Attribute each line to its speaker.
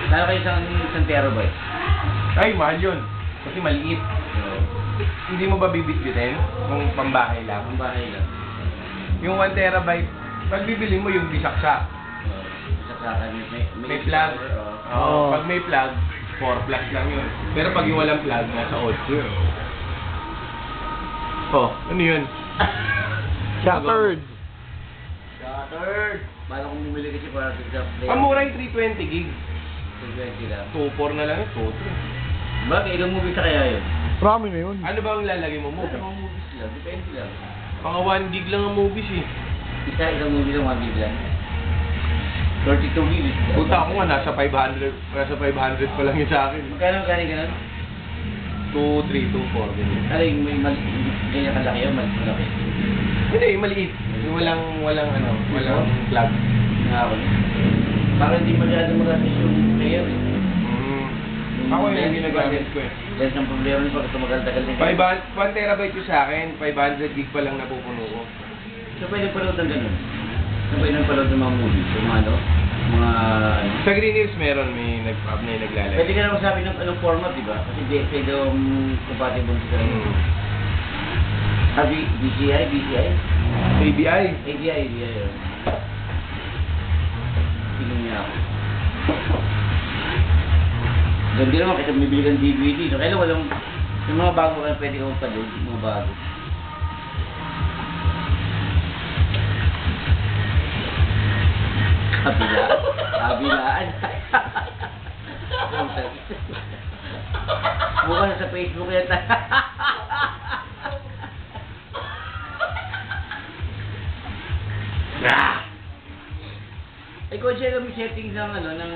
Speaker 1: Kaya kayo isang terabyte?
Speaker 2: Ay, mahal yun. Kasi maliit. Hindi mo ba bibit-bitin? Kung pambahay lang.
Speaker 1: Pambahay lang.
Speaker 2: Yung 1 terabyte, pag bibili mo yung bisaksak.
Speaker 1: Bisaksakan.
Speaker 2: May plug.
Speaker 3: Oo.
Speaker 2: Pag may plug, 4 plus lang yun. Pero pag yung walang plug, nasa 8 yun. Oh, ano yun?
Speaker 3: Shattered.
Speaker 1: Shattered! Paano kung bumili kasi para sa play?
Speaker 2: Ang mura yung 320 gig.
Speaker 1: 220 lang.
Speaker 2: 2.4 na lang yun, 2.3.
Speaker 1: Bakit? Ilang movies na kaya yun?
Speaker 3: Marami na yun.
Speaker 2: Ano ba ang lalagay mo mo?
Speaker 1: Mga movies lang. Depende lang.
Speaker 2: Mga 1 gig lang ang movies eh.
Speaker 1: Isang movie lang, 1 gig lang. 32 gigs.
Speaker 2: Punta ako nga, nasa 500 pa lang yun sa akin.
Speaker 1: Magkano ganun?
Speaker 2: 2, 3, 2, 4, ganyan.
Speaker 1: Ano yung may ganyan kalaki yun? Malaki.
Speaker 2: Hindi, maliit. Yung walang plug.
Speaker 1: Nakakon. Para hindi masyado magastos yung player eh.
Speaker 2: Ako yung ginagamit ko eh.
Speaker 1: Dahil ang problema nito pag tumagal-tagal din.
Speaker 2: 1 terabyte yung sa akin, 500 gig pa lang napupuno ko.
Speaker 1: So pwede panood ng ganun? So pwede panood ng mga movies? Yung mga ano? Mga...
Speaker 2: Sa Green Hills meron, may naglalagay.
Speaker 1: Pwede ka naman sabi ng anong format, di ba? Kasi DSA daw compatible sa ganun. BCI?
Speaker 2: ABI.
Speaker 1: ABI yun. Tingin niya ako. Ganda naman kasi bumibili kang DVD. No? Kaya walang... Yung mga bago ka pwede kong panood. Yung mga bago. Kabilaan. Bukas sa Facebook yata. Ay, kung siya may settings ng ano, ng